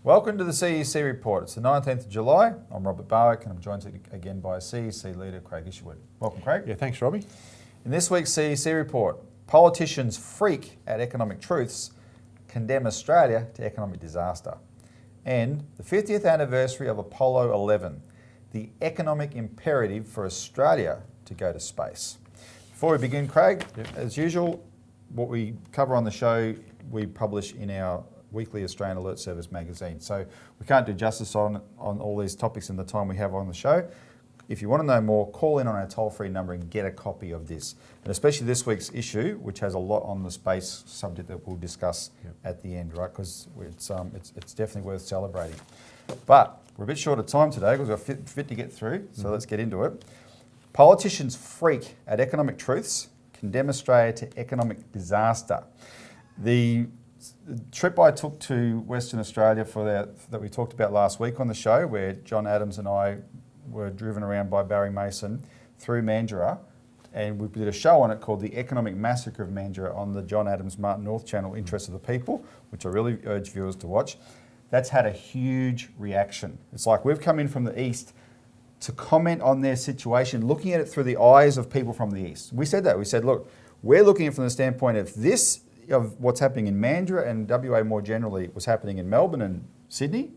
Welcome to the CEC Report. It's the 19th of July. I'm Robert Barwick and I'm joined again by CEC leader Craig Isherwood. Welcome, Craig. Yeah, thanks, Robbie. In this week's CEC Report, politicians freak at economic truths, condemn Australia to economic disaster. And the 50th anniversary of Apollo 11, the economic imperative for Australia to go to space. Before we begin, Craig, as usual, what we cover on the show, we publish in our weekly Australian Alert Service magazine. So we can't do justice on all these topics in the time we have on the show. If you want to know more, call in on our toll-free number and get a copy of this. And especially this week's issue, which has a lot on the space subject that we'll discuss at the end, right? Because it's definitely worth celebrating. But we're a bit short of time today because we've got fit to get through, so let's get into it. Politicians freak at economic truths, condemn Australia to economic disaster. The trip I took to Western Australia that we talked about last week on the show, where John Adams and I were driven around by Barry Mason through Mandurah, and we did a show on it called The Economic Massacre of Mandurah on the John Adams Martin North channel, Interest of the People, which I really urge viewers to watch. That's had a huge reaction. It's like we've come in from the east to comment on their situation, looking at it through the eyes of people from the east. We said that. We said, look, we're looking at it from the standpoint of what's happening in Mandurah and WA more generally was happening in Melbourne and Sydney,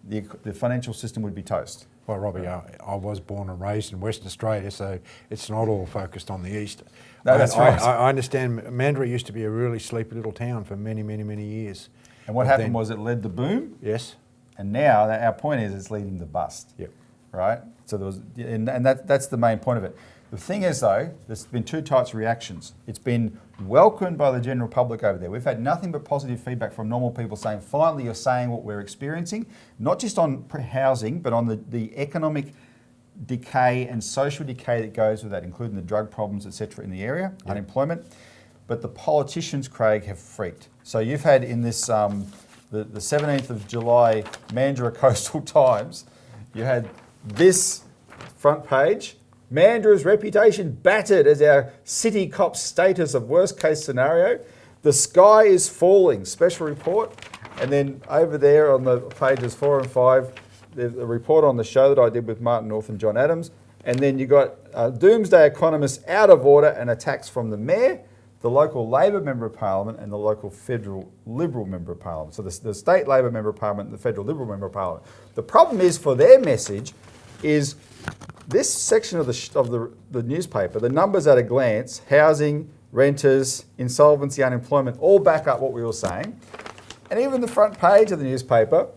the financial system would be toast. Well, Robbie, I was born and raised in Western Australia, so it's not all focused on the east. No, that's right. I understand Mandurah used to be a really sleepy little town for many, many, many years. And what happened was it led the boom. Yes. And now our point is it's leading the bust. Yep. Right? So that's the main point of it. The thing is, though, there's been two types of reactions. It's been welcomed by the general public over there. We've had nothing but positive feedback from normal people saying, finally, you're saying what we're experiencing, not just on housing, but on the economic decay and social decay that goes with that, including the drug problems, etc., in the area, unemployment. But the politicians, Craig, have freaked. So you've had in this, the 17th of July Mandurah Coastal Times, you had this front page, Mandurah's reputation battered as our city cops status of worst case scenario. The sky is falling, special report. And then over there on the pages 4 and 5, there's a report on the show that I did with Martin North and John Adams. And then you got doomsday economists out of order and attacks from the mayor, the local Labor Member of Parliament and the local federal Liberal Member of Parliament. So the state Labor Member of Parliament and the federal Liberal Member of Parliament. The problem is for their message is this section of the newspaper, the numbers at a glance, housing, renters, insolvency, unemployment, all back up what we were saying. And even the front page of the newspaper,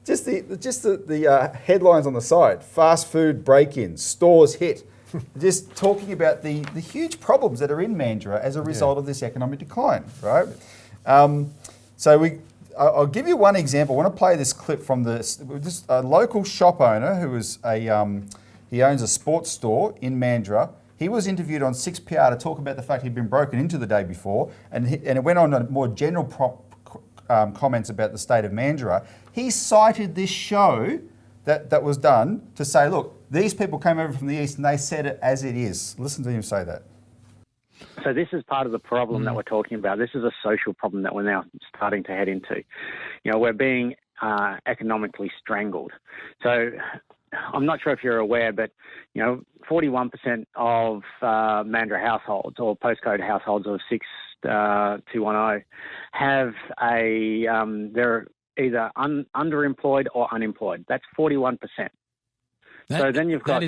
just the headlines on the side, fast food break-ins, stores hit, just talking about the huge problems that are in Mandurah as a result of this economic decline, right? I'll give you one example. I want to play this clip from a local shop owner who is he owns a sports store in Mandurah. He was interviewed on 6PR to talk about the fact he'd been broken into the day before, and it went on to more general comments about the state of Mandurah. He cited this show that was done to say, look, these people came over from the east and they said it as it is. Listen to him say that. So this is part of the problem that we're talking about. This is a social problem that we're now starting to head into. You know, we're being economically strangled. So I'm not sure if you're aware, but, 41% of Mandurah households or postcode households of 6210 have they're either underemployed or unemployed. That's 41%. So then you've got...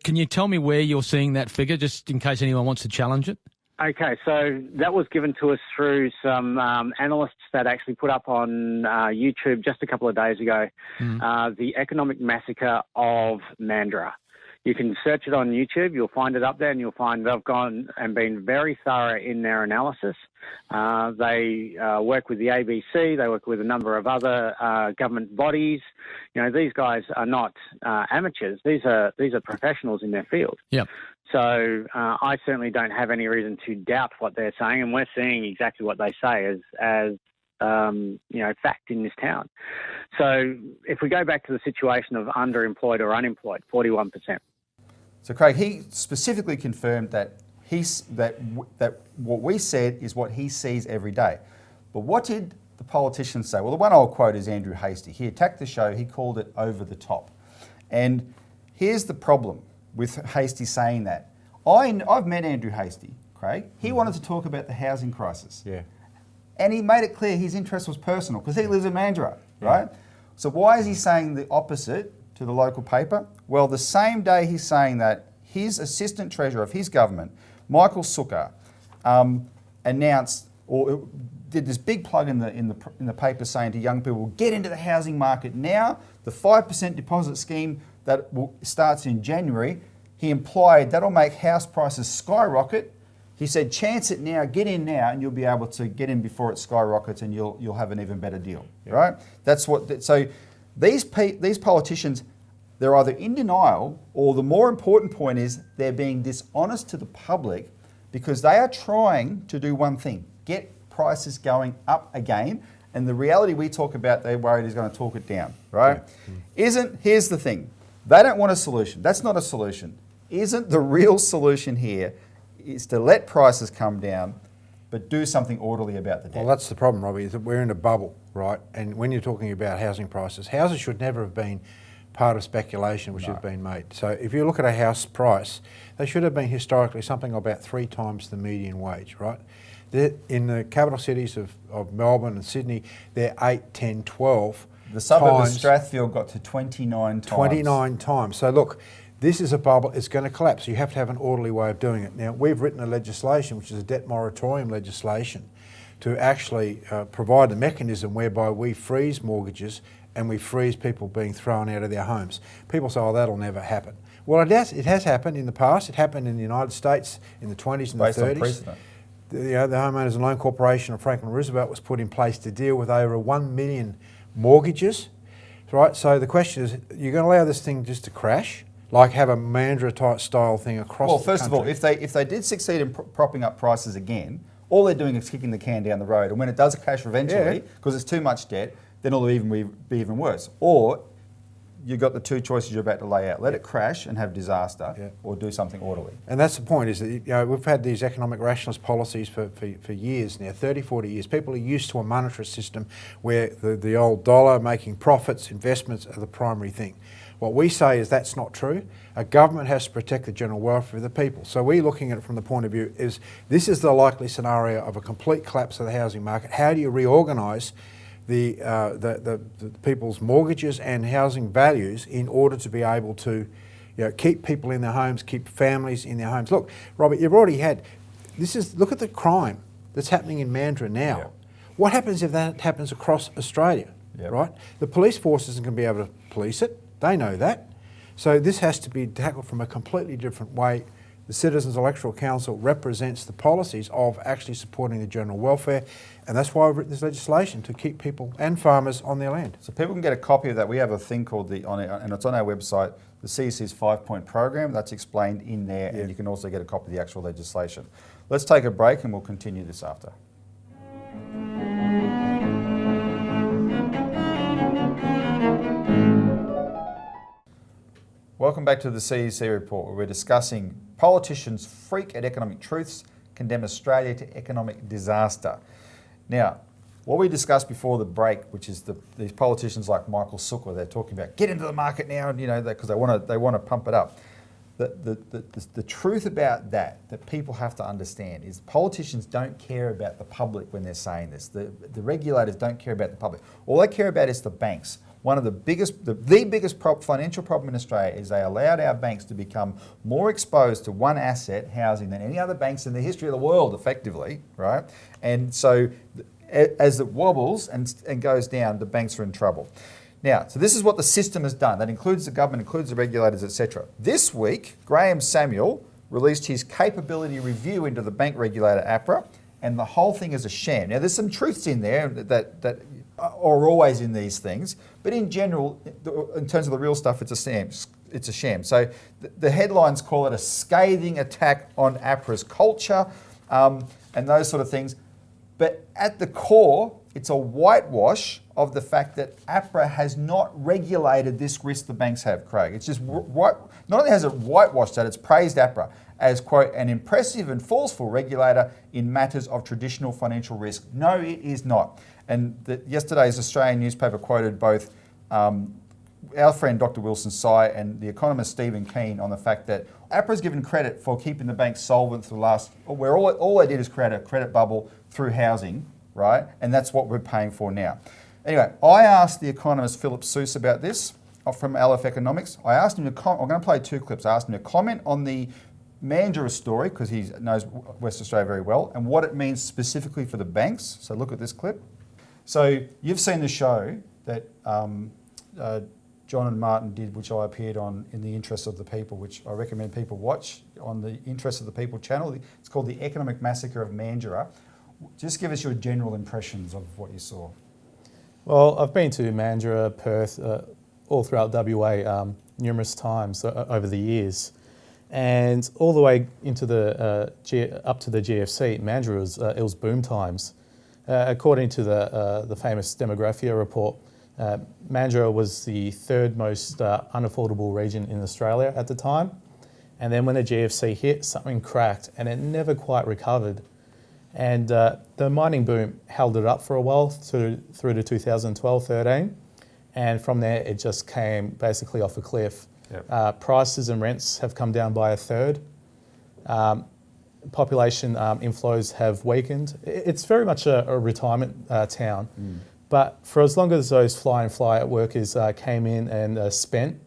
Can you tell me where you're seeing that figure, just in case anyone wants to challenge it? Okay, so that was given to us through some analysts that actually put up on YouTube just a couple of days ago, the economic massacre of Mandurah. You can search it on YouTube, you'll find it up there, and you'll find they've gone and been very thorough in their analysis. They work with the ABC, they work with a number of other government bodies. These guys are not amateurs, these are professionals in their field. Yep. So I certainly don't have any reason to doubt what they're saying, and we're seeing exactly what they say as fact in this town. So if we go back to the situation of underemployed or unemployed, 41%. So Craig, he specifically confirmed that that what we said is what he sees every day. But what did the politicians say? Well, the one I'll quote is Andrew Hastie. He attacked the show, he called it over the top. And here's the problem with Hastie saying that. I've met Andrew Hastie, Craig. He wanted to talk about the housing crisis. Yeah. And he made it clear his interest was personal because he lives in Mandurah, right? So why is he saying the opposite to the local paper? Well, the same day he's saying that, his assistant treasurer of his government, Michael Sukkar, announced or did this big plug in the paper saying to young people, get into the housing market now. The 5% deposit scheme that starts in January, he implied that'll make house prices skyrocket. He said, chance it now, get in now, and you'll be able to get in before it skyrockets, and you'll have an even better deal, right? That's what. So these politicians, they're either in denial, or the more important point is they're being dishonest to the public because they are trying to do one thing: get prices going up again. And the reality we talk about, they're worried is going to talk it down, right? Here's the thing: they don't want a solution. That's not a solution. Isn't the real solution here is to let prices come down, but do something orderly about the debt? Well, that's the problem, Robbie, is that we're in a bubble, right? And when you're talking about housing prices, houses should never have been part of speculation which have been made. So if you look at a house price, they should have been historically something about 3 times the median wage, right? In the capital cities of Melbourne and Sydney, they're 8, 10, 12 The suburb of times, Strathfield got to 29 times. 29 times. So look, this is a bubble, it's going to collapse. You have to have an orderly way of doing it. Now, we've written a legislation, which is a debt moratorium legislation, to actually provide a mechanism whereby we freeze mortgages and we freeze people being thrown out of their homes. People say, oh, that'll never happen. Well, it has happened in the past. It happened in the United States in the 20s and Based the 30s. on precedent. The Homeowners and Loan Corporation of Franklin Roosevelt was put in place to deal with over 1 million mortgages, right? So the question is, you're going to allow this thing just to crash? Like have a Mandurah type style thing across the country? Well, first of all, if they did succeed in propping up prices again, all they're doing is kicking the can down the road. And when it does crash eventually, because it's too much debt, then it'll be even worse. Or you've got the two choices you're about to lay out. Let it crash and have disaster, or do something orderly. And that's the point, is that we've had these economic rationalist policies for years now, 30, 40 years. People are used to a monetary system where the old dollar making profits, investments are the primary thing. What we say is that's not true. A government has to protect the general welfare of the people. So we're looking at it from the point of view is this is the likely scenario of a complete collapse of the housing market. How do you reorganise the people's mortgages and housing values in order to be able to keep people in their homes, keep families in their homes? Look, Robert, you've already had, look at the crime that's happening in Mandurah now. Yep. What happens if that happens across Australia, right? The police force isn't going to be able to police it. They know that. So this has to be tackled from a completely different way. The Citizens Electoral Council represents the policies of actually supporting the general welfare, and that's why I've written this legislation, to keep people and farmers on their land. So people can get a copy of that. We have a thing called and it's on our website, the CEC's 5-point program. That's explained in there, and you can also get a copy of the actual legislation. Let's take a break and we'll continue this after. Welcome back to the CEC Report, where we're discussing politicians freak at economic truths, condemn Australia to economic disaster. Now, what we discussed before the break, which is these politicians like Michael Sukkar, they're talking about get into the market now, because they want to pump it up. The truth about that people have to understand is politicians don't care about the public when they're saying this. The regulators don't care about the public. All they care about is the banks. One of the biggest financial problem in Australia is they allowed our banks to become more exposed to one asset, housing, than any other banks in the history of the world, effectively, right? And so as it wobbles and goes down, the banks are in trouble. Now, so this is what the system has done. That includes the government, includes the regulators, etc. This week, Graham Samuel released his capability review into the bank regulator, APRA, and the whole thing is a sham. Now, there's some truths in there that are always in these things, but in general, in terms of the real stuff, it's a sham. So the headlines call it a scathing attack on APRA's culture and those sort of things. But at the core, it's a whitewash of the fact that APRA has not regulated this risk the banks have, Craig. It's just not only has it whitewashed that, it's praised APRA as, quote, an impressive and forceful regulator in matters of traditional financial risk. No, it is not. And yesterday's Australian newspaper quoted both our friend Dr. Wilson Tsai and the economist Stephen Keen on the fact that APRA's given credit for keeping the banks solvent for the last, where all they did is create a credit bubble through housing, right? And that's what we're paying for now. Anyway, I asked the economist Philip Seuss about this from Aleph Economics. I asked him to I'm going to play 2 clips. I asked him to comment on the Mandurah story, because he knows West Australia very well, and what it means specifically for the banks. So look at this clip. So you've seen the show that John and Martin did, which I appeared on in the Interest of the People, which I recommend people watch on the Interest of the People channel. It's called The Economic Massacre of Mandurah. Just give us your general impressions of what you saw. Well, I've been to Mandurah, Perth, all throughout WA numerous times over the years. And all the way into up to the GFC, Mandurah was boom times. According to the famous Demographia report, Mandurah was the 3rd most unaffordable region in Australia at the time. And then when the GFC hit, something cracked and it never quite recovered. And the mining boom held it up for a while through to 2012-13. And from there, it just came basically off a cliff. Yep. Prices and rents have come down by 1/3. Population inflows have weakened. It's very much a retirement town. But for as long as those fly-in, fly-out workers came in and spent,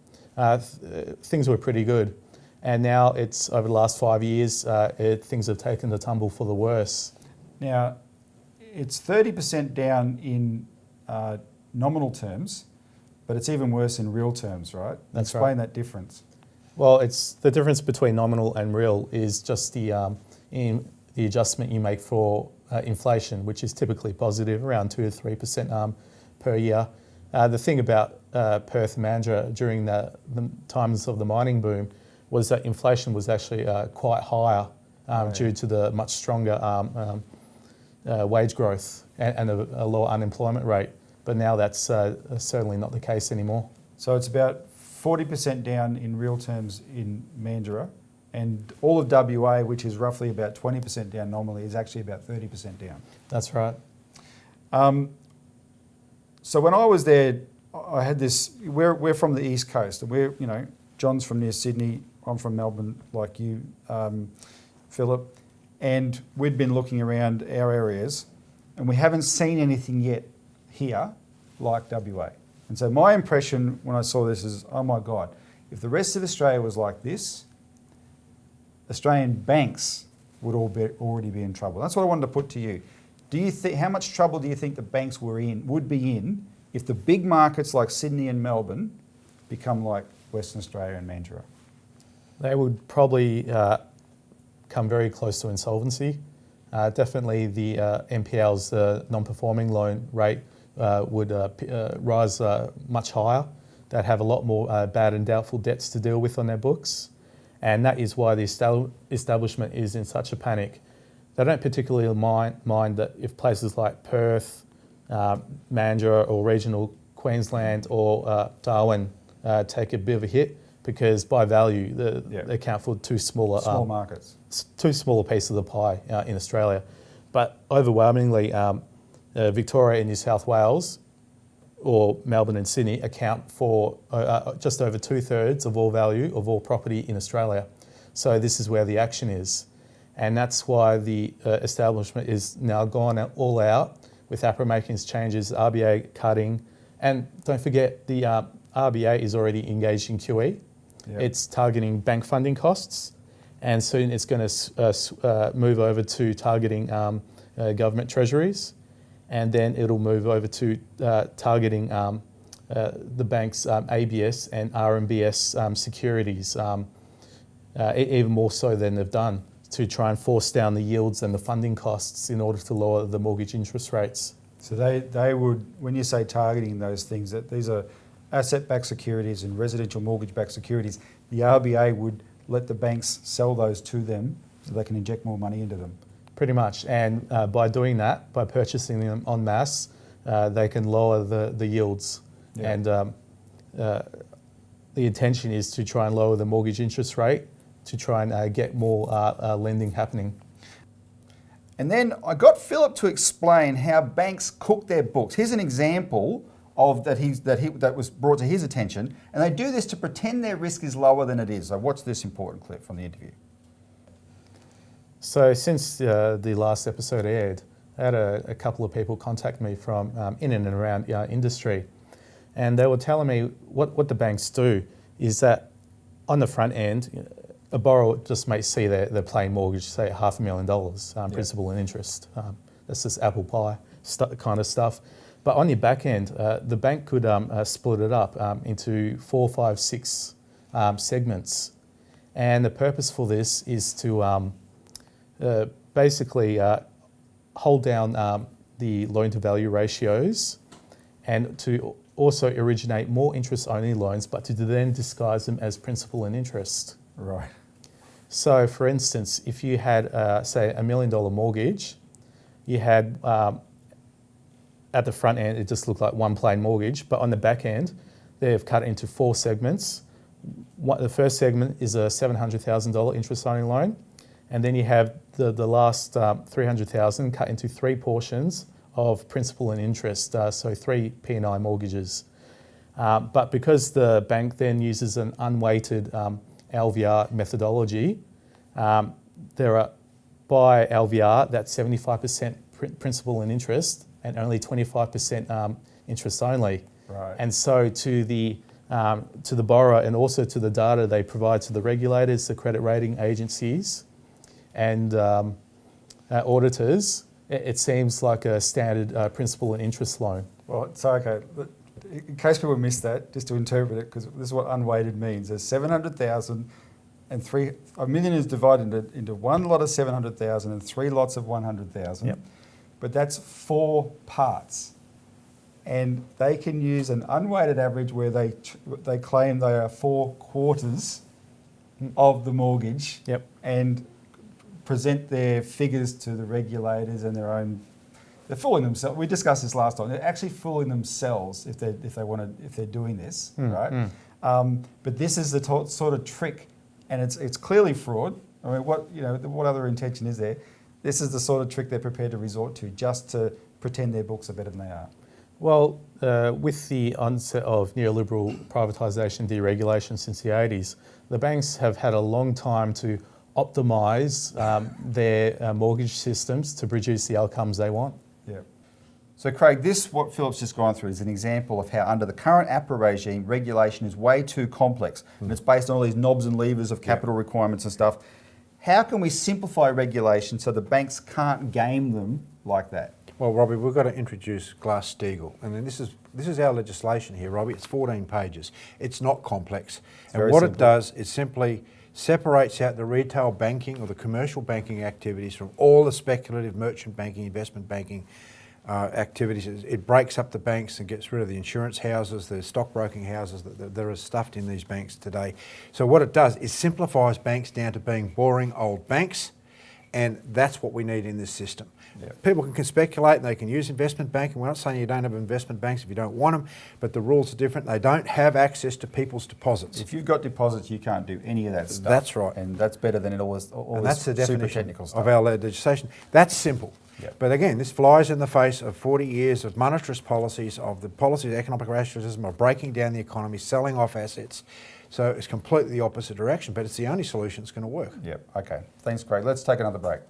things were pretty good. And now it's over the last 5 years, things have taken the tumble for the worse. Now, it's 30% down in nominal terms, but it's even worse in real terms, right? That's Explain that difference. Well, it's the difference between nominal and real is just the adjustment you make for inflation, which is typically positive, around 2 to 3% per year. The thing about Perth and Mandurah during the times of the mining boom was that inflation was actually quite higher due to the much stronger wage growth and a lower unemployment rate. But now that's certainly not the case anymore. So it's about 40% down in real terms in Mandurah, and all of WA, which is roughly about 20% down nominally, is actually about 30% down. That's right. So when I was there, I had this. We're from the East Coast, and John's from near Sydney. I'm from Melbourne, like you, Philip, and we'd been looking around our areas, and we haven't seen anything yet here like WA. And so my impression when I saw this is, oh my God, if the rest of Australia was like this, Australian banks would already be in trouble. That's what I wanted to put to you. Do you think, how much trouble do you think the banks would be in if the big markets like Sydney and Melbourne become like Western Australia and Mandurah? They would probably come very close to insolvency. Definitely the NPLs, the non-performing loan rate, would rise much higher. They'd have a lot more bad and doubtful debts to deal with on their books. And that is why the establishment is in such a panic. They don't particularly mind that if places like Perth, Mandurah or regional Queensland or Darwin take a bit of a hit, because by value they account for small markets, too small a piece of the pie in Australia. But overwhelmingly, Victoria and New South Wales, or Melbourne and Sydney, account for just over 2/3 of all value of all property in Australia. So this is where the action is. And that's why the establishment is now gone all out with APRA making its changes, RBA cutting. And don't forget, the RBA is already engaged in QE. Yep. It's targeting bank funding costs. And soon it's going to move over to targeting government treasuries. And then it'll move over to targeting the bank's ABS and RMBS securities, even more so than they've done, to try and force down the yields and the funding costs in order to lower the mortgage interest rates. So they would, when you say targeting those things, that these are asset-backed securities and residential mortgage-backed securities, the RBA would let the banks sell those to them so they can inject more money into them. Pretty much, and by doing that, by purchasing them en masse, they can lower the yields. Yeah. And the intention is to try and lower the mortgage interest rate to try and get more lending happening. And then I got Philip to explain how banks cook their books. Here's an example of that was brought to his attention, and they do this to pretend their risk is lower than it is. So watch this important clip from the interview. So since the last episode aired, I had a couple of people contact me from in and around industry, and they were telling me what the banks do is that on the front end, a borrower just may see their plain mortgage, say $500,000 principal and interest. That's just apple pie kind of stuff. But on your back end, the bank could split it up into 4, 5, 6 segments. And the purpose for this is to basically hold down the loan-to-value ratios and to also originate more interest-only loans, but to then disguise them as principal and interest. Right. So, for instance, if you had, say, $1 million mortgage, you had at the front end, it just looked like one plain mortgage, but on the back end, they've cut it into 4 segments. The first segment is a $700,000 interest-only loan, and then you have the last $300,000 cut into 3 portions of principal and interest, so 3 P&I mortgages. But because the bank then uses an unweighted LVR methodology, there are, by LVR, that's 75% principal and interest and only 25% interest only. Right. And so to the borrower and also to the data they provide to the regulators, the credit rating agencies and auditors, it seems like a standard principal and interest loan. Well, so okay. In case people missed that, just to interpret it, because this is what unweighted means. There's 700,000 and $1 million is divided into one lot of 700,000 and 3 lots of 100,000. Yep. But that's 4 parts. And they can use an unweighted average where they claim they are 4 quarters of the mortgage. Yep. And present their figures to the regulators and their own. They're fooling themselves. We discussed this last time. They're actually fooling themselves if they're doing this, right? But this is the sort of trick, and it's clearly fraud. I mean, what other intention is there? This is the sort of trick they're prepared to resort to just to pretend their books are better than they are. Well, with the onset of neoliberal privatisation deregulation since the 80s, the banks have had a long time to optimise their mortgage systems to produce the outcomes they want. Yeah. So Craig, what Philip's just gone through is an example of how under the current APRA regime, regulation is way too complex and it's based on all these knobs and levers of capital requirements and stuff. How can we simplify regulation so the banks can't game them like that? Well, Robbie, we've got to introduce Glass-Steagall, and then this is our legislation here, Robbie. It's 14 pages. It's not complex, and what it does is simply separates out the retail banking or the commercial banking activities from all the speculative merchant banking, investment banking activities. It breaks up the banks and gets rid of the insurance houses, the stockbroking houses that are stuffed in these banks today. So what it does is simplifies banks down to being boring old banks, and that's what we need in this system. Yep. People can speculate and they can use investment banking. We're not saying you don't have investment banks if you don't want them, but the rules are different. They don't have access to people's deposits. If you've got deposits, you can't do any of that stuff. That's right. And that's better than all this that's the super definition technical stuff. of our legislation. That's simple. Yep. But again, this flies in the face of 40 years of monetarist policies, of the policies of economic rationalism, of breaking down the economy, selling off assets. So it's completely the opposite direction, but it's the only solution that's going to work. Yep, okay. Thanks, Craig. Let's take another break.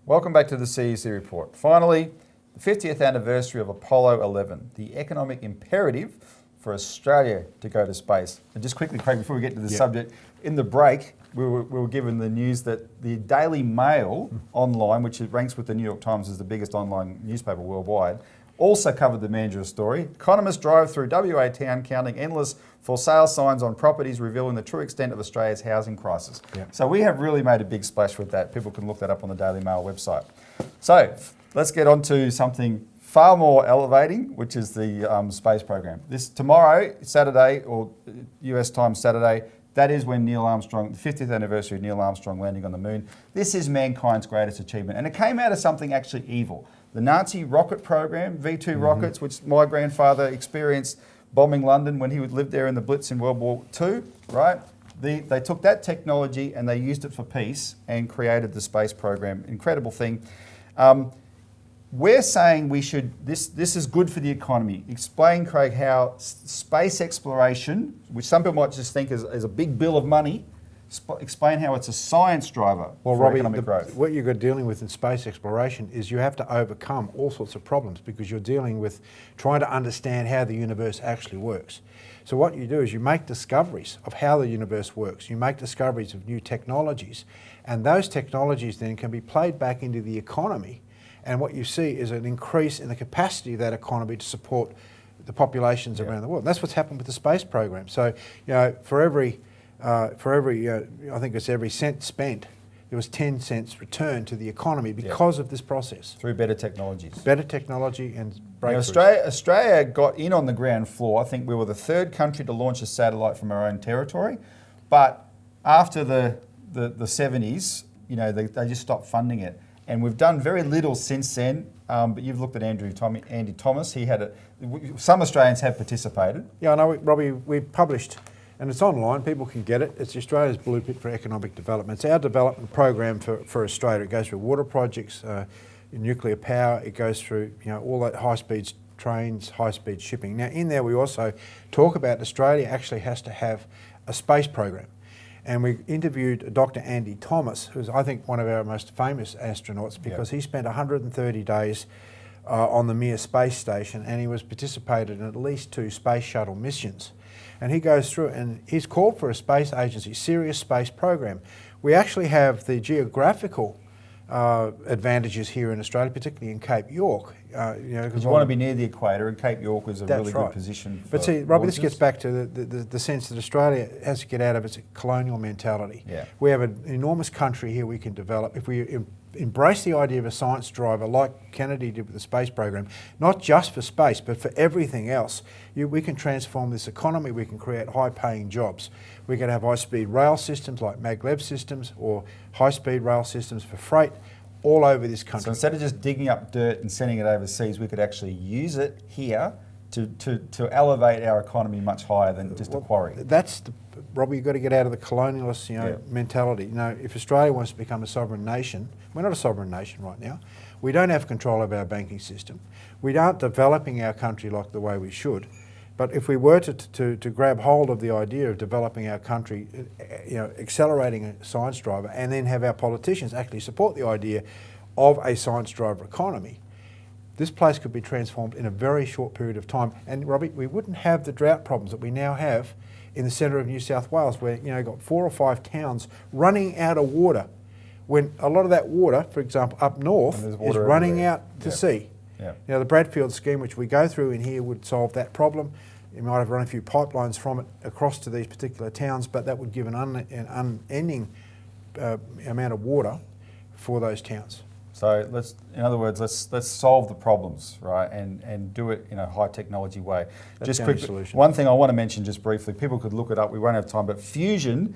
Welcome back to the CEC Report. Finally, the 50th anniversary of Apollo 11, the economic imperative for Australia to go to space. And just quickly, Craig, before we get to the subject, in the break, we were given the news that the Daily Mail online, which ranks with the New York Times as the biggest online newspaper worldwide, also covered the Mandurah story. Economists drive through WA town counting endless for sale signs on properties revealing the true extent of Australia's housing crisis. Yep. So we have really made a big splash with that. People can look that up on the Daily Mail website. So let's get on to something far more elevating, which is the space program. Tomorrow, Saturday, or US time Saturday, That is when Neil Armstrong, the 50th anniversary of Neil Armstrong landing on the moon. This is mankind's greatest achievement. And it came out of something actually evil. The Nazi rocket program, V-2 rockets, which my grandfather experienced bombing London when he lived there in the Blitz in World War II, right? They took that technology and they used it for peace and created the space program. Incredible thing. We're saying we should, this is good for the economy. Explain, Craig, how space exploration, which some people might just think is a big bill of money, explain how it's a science driver for economic growth. What you're dealing with in space exploration is you have to overcome all sorts of problems because you're dealing with trying to understand how the universe actually works. So what you do is you make discoveries of how the universe works. You make discoveries of new technologies, and those technologies then can be played back into the economy. And what you see is an increase in the capacity of that economy to support the populations around the world. And that's what's happened with the space program. So, for every I think it's every cent spent, there was 10 cents returned to the economy because of this process. Through better technologies. Better technology and breakthroughs. Australia got in on the ground floor. I think we were the third country to launch a satellite from our own territory. But after the 70s, they just stopped funding it. And we've done very little since then, but you've looked at Andy Thomas. Some Australians have participated. Yeah, I know, Robbie, we published, and it's online, people can get it. It's Australia's Blueprint for Economic Development. It's our development program for Australia. It goes through water projects, nuclear power, it goes through all that high-speed trains, high-speed shipping. Now, in there we also talk about Australia actually has to have a space program. And we interviewed Dr. Andy Thomas, who's I think one of our most famous astronauts because he spent 130 days on the Mir space station and he was participated in at least 2 space shuttle missions. And he goes through and he's called for a space agency, serious space program. We actually have the geographical advantages here in Australia, particularly in Cape York. Because you want to be near the equator, and Cape York is a really good position. But see, Robbie, this gets back to the sense that Australia has to get out of its colonial mentality. Yeah. We have an enormous country here we can develop. If we embrace the idea of a science driver like Kennedy did with the space program, not just for space, but for everything else, we can transform this economy, we can create high-paying jobs. We can have high-speed rail systems like maglev systems or high-speed rail systems for freight all over this country. So instead of just digging up dirt and sending it overseas, we could actually use it here to elevate our economy much higher than just a quarry. Robbie, you've got to get out of the colonialist mentality. If Australia wants to become a sovereign nation, we're not a sovereign nation right now. We don't have control of our banking system. We aren't developing our country like the way we should. But if we were to grab hold of the idea of developing our country, accelerating a science driver, and then have our politicians actually support the idea of a science driver economy, this place could be transformed in a very short period of time. And Robbie, we wouldn't have the drought problems that we now have in the centre of New South Wales, where you've got 4 or 5 towns running out of water, when a lot of that water, for example, up north, is running out to sea. Yeah. The Bradfield scheme, which we go through in here, would solve that problem. You might have run a few pipelines from it across to these particular towns, but that would give an unending amount of water for those towns. So in other words, let's solve the problems, right, and do it in a high technology way. That's just the quick, solution. One thing I want to mention just briefly, people could look it up, we won't have time, but fusion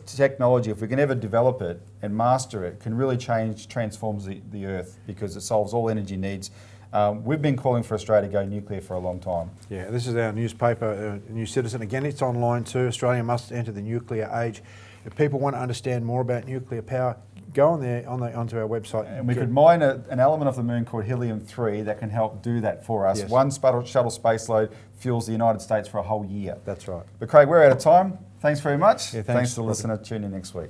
technology, if we can ever develop it and master it, can really transforms the Earth because it solves all energy needs. We've been calling for Australia to go nuclear for a long time. Yeah, this is our newspaper, New Citizen. Again, it's online too. Australia must enter the nuclear age. If people want to understand more about nuclear power, go on there onto our website. And we could mine an element of the moon called helium-3 that can help do that for us. Yes. One shuttle space load fuels the United States for a whole year. That's right. But Craig, we're out of time. Thanks very much. Yeah, thanks to the listener. Tune in next week.